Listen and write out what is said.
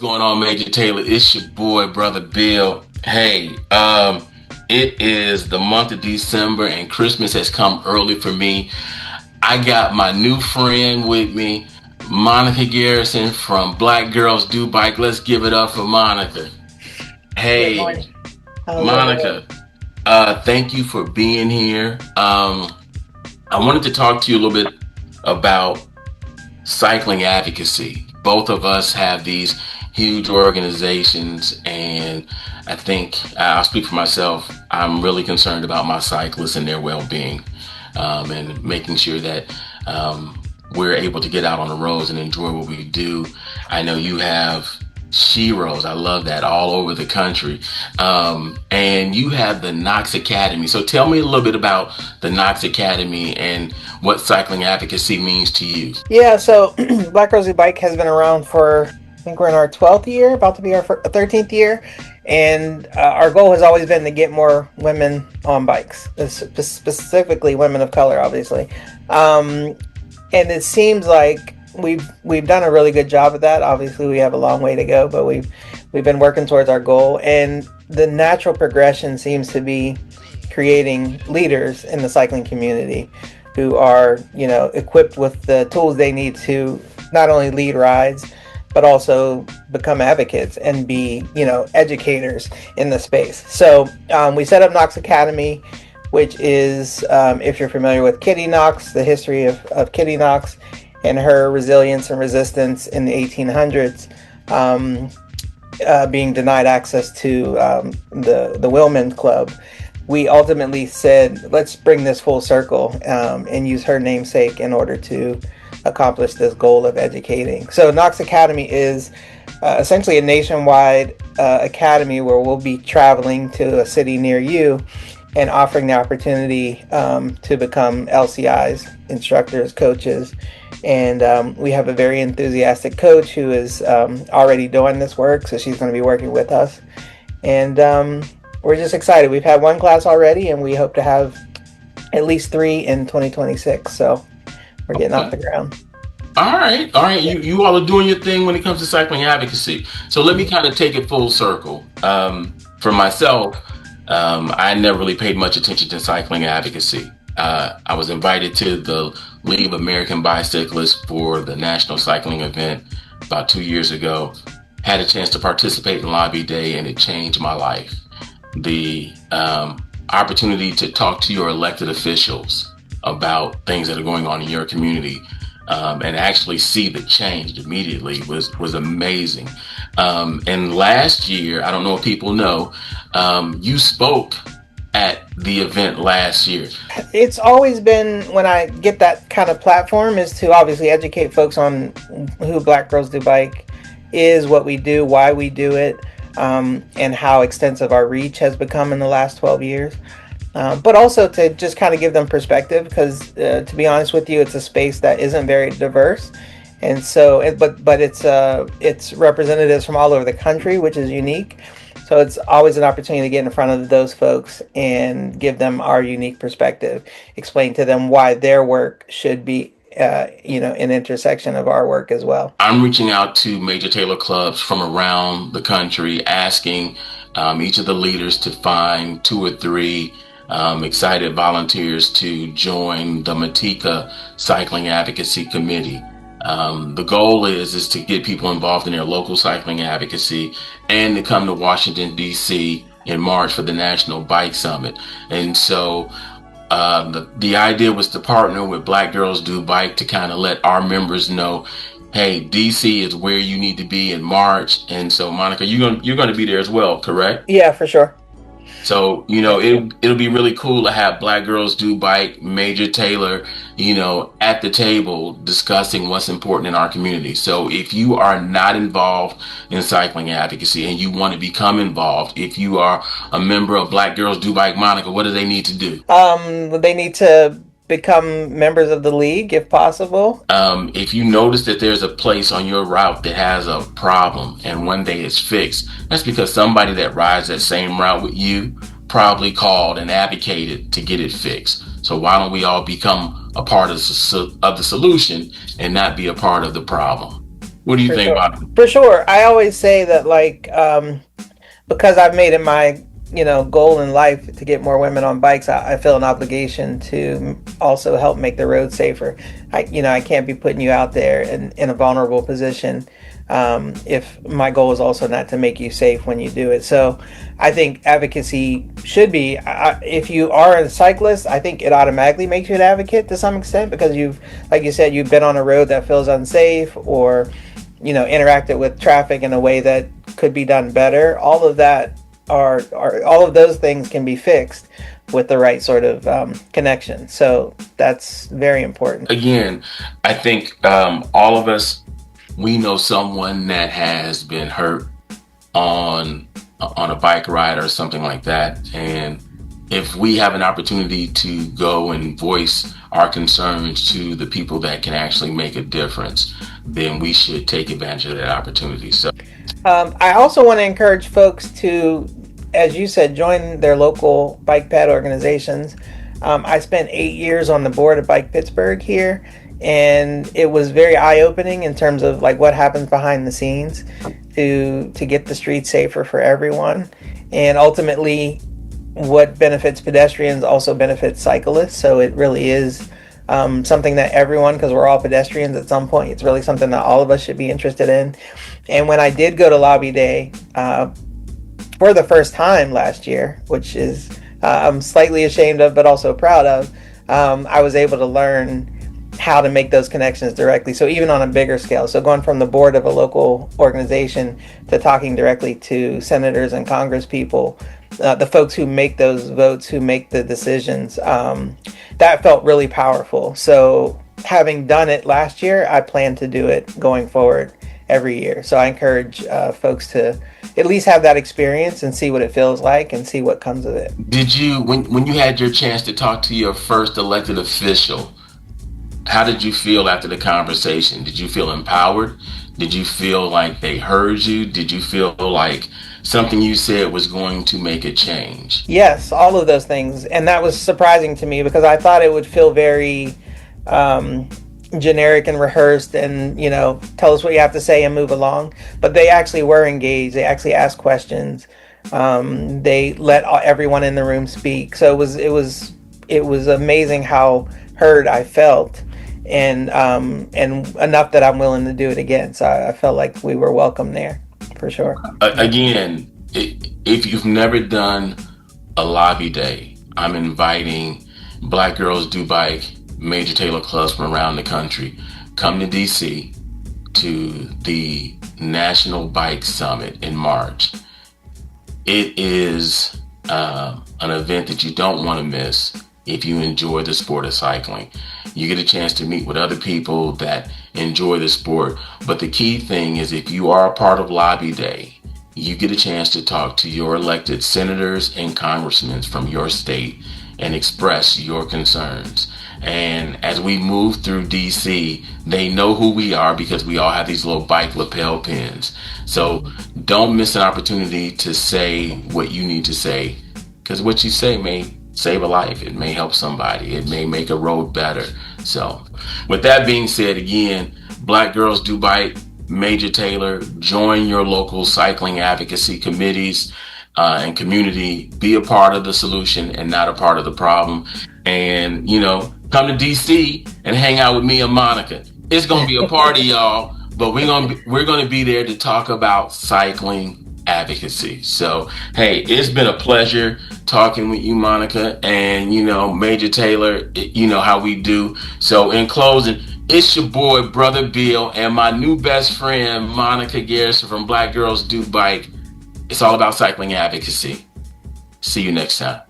going on, Major Taylor? It's your boy, Brother Bill. Hey, it is the month of December and Christmas has come early for me. I got my new friend with me, Monica Garrison from Black Girls Do Bike. Let's give it up for Monica. Good Hey, morning. Hello. Monica, thank you for being here. I wanted to talk to you a little bit about cycling advocacy. Both of us have these huge organizations, and I think I'll speak for myself. I'm really concerned about my cyclists and their well-being, and making sure that we're able to get out on the roads and enjoy what we do. I know you have sheroes. I love that all over the country. And you have the Knox Academy. So tell me a little bit about the Knox Academy and what cycling advocacy means to you. Yeah, so Black Rosy Bike has been around for, I think we're in our 12th year, about to be our 13th year. And our goal has always been to get more women on bikes, specifically women of color, obviously. And it seems like we've done a really good job of that. Obviously, we have a long way to go, but we've been working towards our goal. And the natural progression seems to be creating leaders in the cycling community who are, equipped with the tools they need to not only lead rides, but also become advocates and be, educators in the space. So we set up Knox Academy, which is, if you're familiar with Kitty Knox, the history of Kitty Knox and her resilience and resistance in the 1800s, being denied access to the Women's Club. We ultimately said, let's bring this full circle and use her namesake in order to accomplish this goal of educating. So Knox Academy is essentially a nationwide academy where we'll be traveling to a city near you and offering the opportunity to become LCIs, instructors, coaches. And we have a very enthusiastic coach who is already doing this work, so she's going to be working with us. And we're just excited. We've had one class already, and we hope to have at least 3 in 2026. So we're getting off the ground. All right. You all are doing your thing when it comes to cycling advocacy. So let me kind of take it full circle. For myself, I never really paid much attention to cycling advocacy. I was invited to the League of American Bicyclists for the national cycling event about 2 years ago. Had a chance to participate in Lobby Day, and it changed my life. The opportunity to talk to your elected officials about things that are going on in your community, and actually see the change immediately was amazing. And last year, I don't know if people know, you spoke at the event last year. It's always been, when I get that kind of platform, is to obviously educate folks on who Black Girls Do Bike is, what we do, why we do it, and how extensive our reach has become in the last 12 years. But also to just kind of give them perspective, because to be honest with you, it's a space that isn't very diverse. And so, but it's representatives from all over the country, which is unique. So it's always an opportunity to get in front of those folks and give them our unique perspective, explain to them why their work should be, an intersection of our work as well. I'm reaching out to Major Taylor clubs from around the country, asking each of the leaders to find 2 or 3 excited volunteers to join the Matika Cycling Advocacy Committee. The goal is to get people involved in their local cycling advocacy and to come to Washington, D.C. in March for the National Bike Summit. And so the idea was to partner with Black Girls Do Bike to kind of let our members know, hey, D.C. is where you need to be in March. And so, Monica, you're going to be there as well, correct? Yeah, for sure. So, it'll be really cool to have Black Girls Do Bike, Major Taylor, at the table discussing what's important in our community. So if you are not involved in cycling advocacy and you want to become involved, if you are a member of Black Girls Do Bike, Monica, what do they need to do? They need to become members of the league if possible. If you notice that there's a place on your route that has a problem and one day it's fixed, that's because somebody that rides that same route with you probably called and advocated to get it fixed. So why don't we all become a part of the solution and not be a part of the problem? What do you For think sure. about it? For sure. I always say that, like, because I've made it my, goal in life to get more women on bikes, I feel an obligation to also help make the road safer. I can't be putting you out there in a vulnerable position, if my goal is also not to make you safe when you do it. So I think advocacy should be, if you are a cyclist, I think it automatically makes you an advocate to some extent, because like you said, you've been on a road that feels unsafe, or interacted with traffic in a way that could be done better. All of that are all of those things can be fixed with the right sort of connection. So that's very important. Again, I think all of us, we know someone that has been hurt on a bike ride or something like that, and if we have an opportunity to go and voice our concerns to the people that can actually make a difference, then we should take advantage of that opportunity. So I also want to encourage folks to, as you said, join their local bike ped organizations. I spent 8 years on the board of Bike Pittsburgh here, and it was very eye-opening in terms of like what happens behind the scenes to get the streets safer for everyone, and ultimately what benefits pedestrians also benefits cyclists. So it really is something that everyone, because we're all pedestrians at some point, it's really something that all of us should be interested in. And when I did go to Lobby Day for the first time last year, which is I'm slightly ashamed of, but also proud of, I was able to learn how to make those connections directly. So even on a bigger scale, so going from the board of a local organization to talking directly to senators and Congress people, the folks who make those votes, who make the decisions, that felt really powerful. So having done it last year, I plan to do it going forward every year. So I encourage folks to at least have that experience and see what it feels like and see what comes of it. did you, when you had your chance to talk to your first elected official, how did you feel after the conversation? Did you feel empowered? Did you feel like they heard you? Did you feel like something you said was going to make a change? Yes, all of those things. And that was surprising to me because I thought it would feel very generic and rehearsed and, tell us what you have to say and move along. But they actually were engaged. They actually asked questions. They let everyone in the room speak. So it was amazing how heard I felt, and enough that I'm willing to do it again. So I felt like we were welcome there, for sure. Again, if you've never done a lobby day, I'm inviting Black Girls Do Bike Major Taylor clubs from around the country. Come to DC to the National Bike Summit in March. It is an event that you don't want to miss if you enjoy the sport of cycling. You get a chance to meet with other people that enjoy the sport. But the key thing is, if you are a part of Lobby Day, you get a chance to talk to your elected senators and congressmen from your state and express your concerns. And as we move through DC, they know who we are because we all have these little bike lapel pins. So don't miss an opportunity to say what you need to say, because what you say may save a life. It may help somebody. It may make a road better. So with that being said, again, Black Girls Do Bike Major Taylor, join your local cycling advocacy committees and community. Be a part of the solution and not a part of the problem. And, come to DC and hang out with me and Monica. It's going to be a party, y'all, but we're going to be there to talk about cycling advocacy. So, hey, it's been a pleasure talking with you, Monica, and, Major Taylor, how we do. So in closing, it's your boy, Brother Bill, and my new best friend, Monica Garrison from Black Girls Do Bike. It's all about cycling advocacy. See you next time.